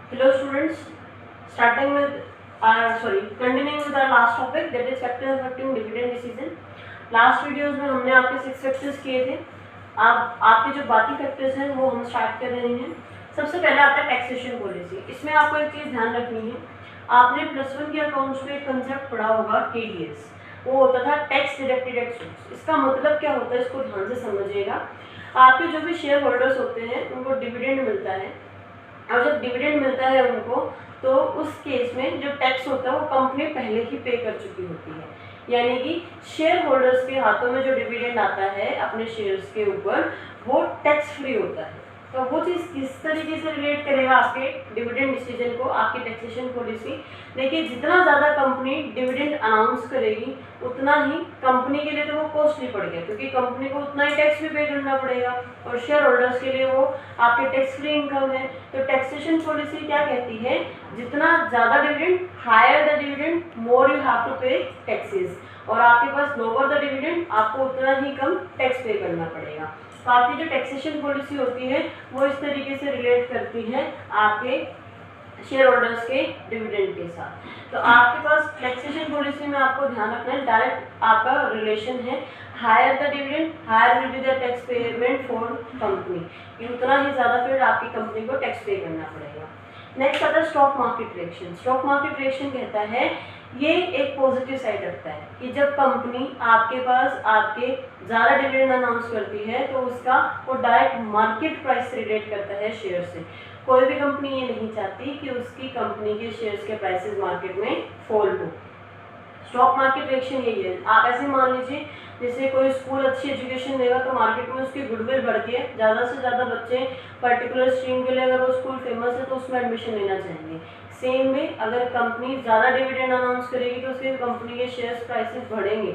Hello students, continuing with our last topic, that is factors affecting dividend decision. Last videos में हमने आपके 6 factors किए थे। आप आपके जो बाकी फैक्टर्स हैं वो हम स्टार्ट कर रहे हैं। सबसे पहले आता है टैक्सेशन पॉलिसी। इसमें आपको एक चीज़ ध्यान रखनी है, आपने +1 के अकाउंट्स में एक कंसेप्ट पढ़ा होगा TDS, वो होता था टैक्स डिडक्टेड एट सोर्स। इसका मतलब क्या होता है, इसको ध्यान से समझिएगा। आपके जो भी शेयर होल्डर्स होते हैं उनको डिविडेंड मिलता है, और जब डिविडेंड मिलता है उनको, तो उस केस में जो टैक्स होता है वो कंपनी पहले ही पे कर चुकी होती है। यानी कि शेयर होल्डर्स के हाथों में जो डिविडेंड आता है अपने शेयर्स के ऊपर, वो टैक्स फ्री होता है। तो वो चीज़ किस तरीके से रिलेट करेगा आपके डिविडेंड डिसीजन को, आपकी टैक्सेशन पॉलिसी। देखिए, जितना ज़्यादा कंपनी डिविडेंड अनाउंस करेगी उतना ही कंपनी के लिए तो वो कॉस्टली पड़ गया, क्योंकि कंपनी को उतना ही टैक्स भी पे करना पड़ेगा, और शेयर होल्डर्स के लिए वो आपके टैक्स फ्री इनकम है। तो टैक्सेशन पॉलिसी क्या कहती है, जितना ज़्यादा dividend, higher the dividend, more you have to pay taxes, और आपके पास लोअर द डिविडेंड, आपको उतना ही कम टैक्स पे करना पड़ेगा। तो आपकी जो टैक्सेशन पॉलिसी होती है वो इस तरीके से रिलेट करती है आपके शेयर होल्डर्स के डिविडेंड के साथ। तो आपके पास टैक्सेशन पॉलिसी में आपको ध्यान रखना है, डायरेक्ट आपका रिलेशन है, higher the dividend higher will be the tax payment for company, ये उतना ही ज़्यादा फिर आपकी कंपनी को टैक्स पे करना पड़ेगा। नेक्स्ट आता है stock market reaction. Stock market reaction कहता है, ये एक पॉजिटिव साइड रखता है कि जब कंपनी आपके पास आपके ज़्यादा डिविडेंड अनाउंस करती है तो उसका वो डायरेक्ट मार्केट प्राइस से रिलेट करता है शेयर से। कोई भी कंपनी ये नहीं चाहती कि उसकी कंपनी के शेयर्स के प्राइसेस मार्केट में फॉल हो। स्टॉक मार्केट रिएक्शन यही है। आप ऐसे मान लीजिए, जैसे कोई स्कूल अच्छी एजुकेशन देगा तो मार्केट में उसकी गुडविल बढ़ती है, ज़्यादा से ज़्यादा बच्चे पर्टिकुलर स्ट्रीम के लिए अगर वो स्कूल फेमस है तो उसमें एडमिशन लेना चाहेंगे। सेम में अगर कंपनी ज़्यादा डिविडेंड अनाउंस करेगी तो उसकी कंपनी के शेयर्स प्राइसेस बढ़ेंगे,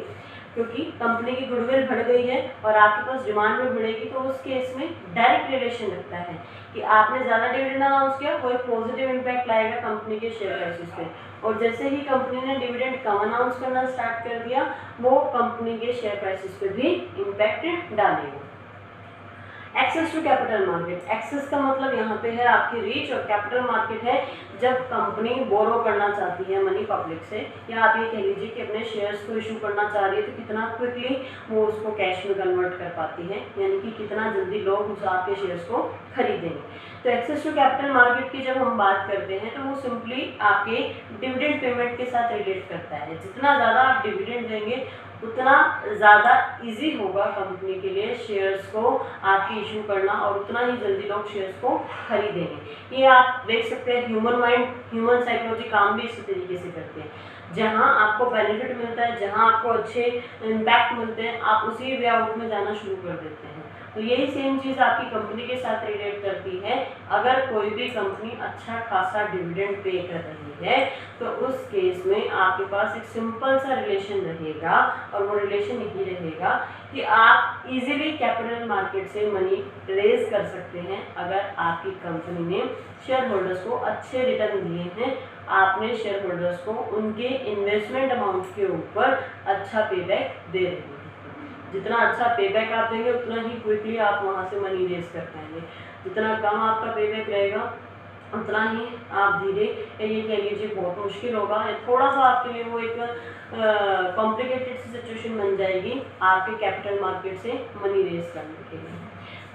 क्योंकि कंपनी की गुडविल बढ़ गई है और आपके पास डिमांड भी बढ़ेगी। तो उस केस में डायरेक्ट रिलेशन रखता है कि आपने ज़्यादा डिविडेंड अनाउंस किया, कोई पॉजिटिव इम्पैक्ट लाएगा कंपनी के शेयर प्राइसेस पे, और जैसे ही कंपनी ने डिविडेंड कम अनाउंस करना स्टार्ट कर दिया, वो कंपनी के शेयर प्राइसेस पे भी इम्पैक्ट डालेगा। Access to capital market. Access का मतलब यहाँ पे है आपकी रीच, और कैपिटल मार्केट है जब कंपनी बोरो करना चाहती है मनी पब्लिक से, या आप ये कह लीजिए कि अपने शेयर्स को इशू करना चाह रही है, तो कितना क्विकली वो उसको कैश में कन्वर्ट कर पाती है, यानी कि कितना जल्दी लोग उस आपके शेयर्स को खरीदेंगे। तो एक्सेस टू कैपिटल मार्केट की जब हम बात करते हैं तो वो सिंपली आपके डिविडेंड पेमेंट के साथ रिलेट करता है। जितना ज़्यादा आप डिविडेंड देंगे उतना ज़्यादा इजी होगा कंपनी के लिए शेयर्स को आपकी इशू करना, और उतना ही जल्दी लोग शेयर्स को खरीदेंगे। ये आप देख सकते हैं, ह्यूमन माइंड, ह्यूमन साइकोलॉजी काम भी इसी तरीके से करते हैं। जहाँ आपको बेनिफिट मिलता है, जहाँ आपको अच्छे इम्पैक्ट मिलते हैं, आप उसी वे आउट में जाना शुरू कर देते हैं। तो यही सेम चीज़ आपकी कंपनी के साथ रिलेट करती है। अगर कोई भी कंपनी अच्छा खासा डिविडेंड पे कर रही है तो उस केस में आपके पास एक सिंपल सा रिलेशन रहेगा, और वो रिलेशन यही रहेगा कि आप इजीली कैपिटल मार्केट से मनी रेज कर सकते हैं अगर आपकी कंपनी ने शेयर होल्डर्स को अच्छे रिटर्न दिए हैं, आपने शेयर होल्डर्स को उनके इन्वेस्टमेंट अमाउंट के ऊपर अच्छा पेबैक दे रहे हैं। जितना अच्छा पेबैक आप देंगे उतना ही क्विकली आप वहाँ से मनी रेज कर पाएंगे। जितना कम आपका पेबैक रहेगा उतना ही आप धीरे, ये कह लीजिए बहुत मुश्किल होगा, थोड़ा सा आपके लिए वो एक कॉम्प्लिकेटेड सिचुएशन बन जाएगी आपके कैपिटल मार्केट से मनी रेज करने के लिए।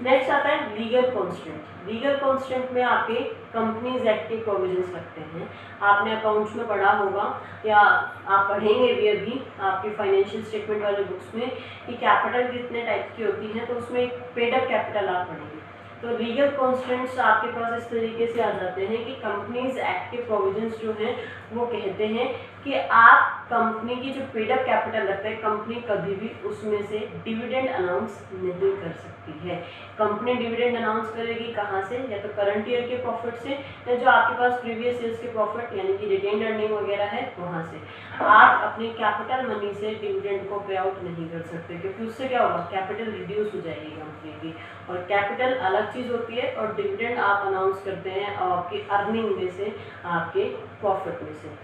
नेक्स्ट आता है लीगल कॉन्स्टेंट। लीगल कॉन्स्टेंट में आपके कंपनीज एक्ट के प्रोविजंस रखते हैं। आपने अकाउंट्स में पढ़ा होगा या आप पढ़ेंगे भी अभी आपके फाइनेंशियल स्टेटमेंट वाले बुक्स में कि कैपिटल कितने टाइप की होती है, तो उसमें एक पेड अप कैपिटल आप पढ़ेंगे। तो लीगल कॉन्स्टेंट्स आपके पास इस तरीके से आ जाते हैं कि कंपनीज एक्ट के प्रोविजंस जो हैं वो कहते हैं कि आप कंपनी की जो पेड अप कैपिटल रखते हैं, कंपनी कभी भी उसमें से डिविडेंड अनाउंस नहीं कर सकती है। कंपनी डिविडेंड अनाउंस करेगी कहाँ से, या तो करंट ईयर के प्रॉफिट से, या जो आपके पास प्रीवियस ईयर्स के प्रॉफिट यानी कि रिटेन्ड अर्निंग वगैरह है वहाँ से। आप अपने कैपिटल मनी से डिविडेंड को पे आउट नहीं कर सकते, क्योंकि उससे क्या होगा, कैपिटल रिड्यूस हो जाएगी कंपनी की, और कैपिटल अलग चीज़ होती है और डिविडेंड आप अनाउंस करते हैं आपकी अर्निंग में से, आपके प्रॉफिट में से।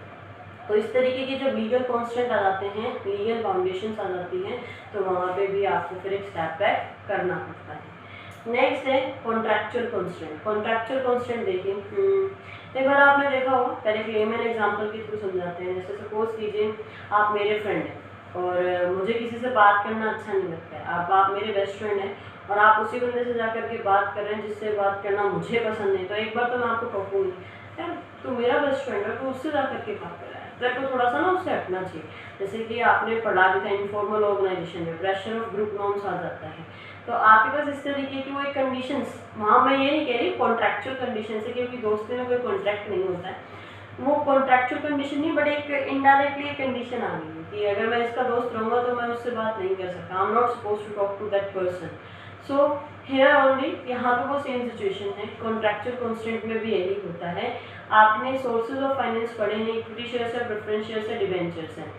तो इस तरीके के जब लीगल कॉन्स्टेंट आ जाते हैं, लीगल फाउंडेशंस आ जाती हैं, तो वहाँ पे भी आपको फिर एक स्टेप बैक करना पड़ता है। नेक्स्ट है कॉन्ट्रैक्चुअल कॉन्स्टेंट। कॉन्ट्रैक्चुअल कॉन्स्टेंट देखिए, एक बार आपने देखा होगा, पहले लेमन एग्जांपल के थ्रू समझाते हैं। जैसे सपोज कीजिए आप मेरे फ्रेंड हैं और मुझे किसी से बात करना अच्छा नहीं लगता है। आप मेरे बेस्ट फ्रेंड हैं और आप उसी बंदे से जाकर के बात कर रहे हैं जिससे बात करना मुझे पसंद नहीं। तो एक बार तो मैं आपको कहूँगी, यार तू मेरा बेस्ट फ्रेंड है, तो उससे जाकर के बात कर रहा है, तेरे को थोड़ा सा ना उससे हटना चाहिए। जैसे कि आपने पढ़ा भी था इनफॉर्मल ऑर्गेनाइजेशन में प्रेशर ऑफ ग्रुप नॉर्म्स आ जाता है। तो आपके पास इस तरीके की वो एक कंडीशंस, वहाँ मैं ये नहीं कह रही कॉन्ट्रैक्चुअल कंडीशन से, क्योंकि दोस्ती में कोई कॉन्ट्रैक्ट नहीं होता है, वो कॉन्ट्रैक्चुअल कंडीशन नहीं, बट एक इनडायरेक्टली एक कंडीशन आ गई है कि अगर मैं इसका दोस्त रहूँगा तो मैं उससे बात नहीं कर सकता, I am not suppose to talk to that person. So here only, यहाँ पे वो सेम सिचुएशन है। कॉन्ट्रैक्चुअल कॉन्स्टेंट में भी यही होता है। आपने सोर्सेज ऑफ फाइनेंस पढ़े हैं, इक्विटी शेयर्स है, प्रेफरेंस शेयर्स है, डिबेंचर्स है।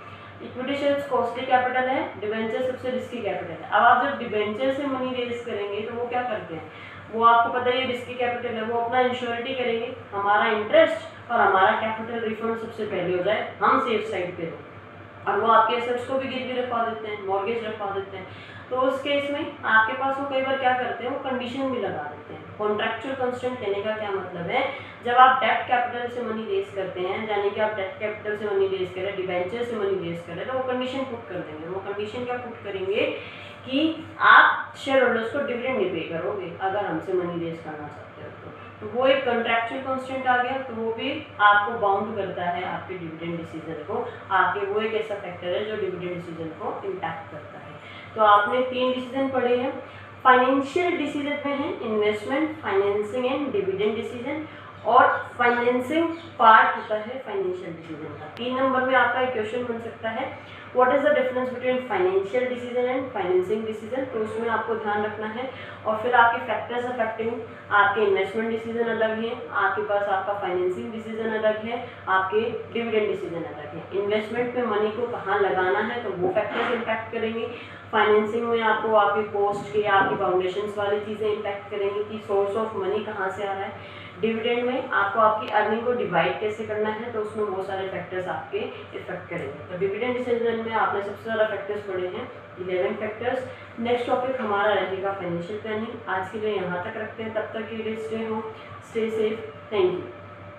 इक्विटी शेयर्स कॉस्टली कैपिटल है, डिबेंचर सबसे रिस्की कैपिटल है। अब आप जब डिबेंचर से मनी रेज करेंगे तो वो क्या करते हैं, वो आपको पता है रिस्की कैपिटल है, वो अपना इंश्योरिटी करेंगे, हमारा इंटरेस्ट और हमारा कैपिटल रिफंड सबसे पहले हो जाए, हम सेफ साइड पे हो, और वो आपके एसेट्स को भी गिरवी रखवा देते हैं, मॉर्गेज रखवा देते हैं। तो उस केस में आपके पास वो कई बार क्या करते हैं, वो कंडीशन भी लगा देते हैं। कॉन्ट्रैक्चुअल कंस्ट्रेंट लेने का क्या मतलब है, जब आप डेट कैपिटल से मनी रेज करते हैं, यानी कि आप डेट कैपिटल से मनी रेज करें, डिबेंचर से मनी रेज करें, तो वो कंडीशन पुट कर देंगे। वो कंडीशन क्या पुट करेंगे कि आप शेयर होल्डर्स को डिविडेंड नहीं पे करोगे अगर हमसे मनी रेज करना चाहते हो तो वो एक कॉन्ट्रैक्चुअल कॉन्स्टेंट आ गया। तो वो भी आपको बाउंड करता है आपके डिविडेंड डिसीजन को, आपके वो एक ऐसा फैक्टर है जो डिविडेंड डिसीजन को इम्पैक्ट करता है। तो आपने 3 डिसीजन पढ़े हैं। फाइनेंशियल डिसीजन में है investment, financing and dividend decision, और फाइनेंसिंग पार्ट होता है फाइनेंशियल डिसीजन का। 3 नंबर में आपका एक क्वेश्चन बन सकता है, what is the difference between financial decision and financing decision. तो उसमें आपको ध्यान रखना है। और फिर आपके फैक्टर्स अफेक्टिंग, आपके इन्वेस्टमेंट डिसीजन अलग है, आपके पास आपका फाइनेंसिंग डिसीजन अलग है, आपके डिविडेंड डिसीजन अलग है। इन्वेस्टमेंट में मनी को कहाँ लगाना है तो वो फैक्टर्स इम्पैक्ट करेंगे। फाइनेंसिंग में आपको आपके कॉस्ट के, आपकी फाउंडेशन वाली चीज़ें इम्पैक्ट करेंगी कि सोर्स ऑफ मनी कहाँ से आ रहा है। डिविडेंड में आपको आपकी अर्निंग को डिवाइड कैसे करना है, तो उसमें बहुत सारे फैक्टर्स आपके इफेक्ट करेंगे। तो डिविडेंड डिसीजन में आपने सबसे ज़्यादा फैक्टर्स पढ़े हैं, 11 फैक्टर्स। नेक्स्ट टॉपिक हमारा रहेगा फाइनेंशियल प्लानिंग। आज के लिए यहाँ तक रखते हैं, तब तक के लिए stay home, stay safe, thank you.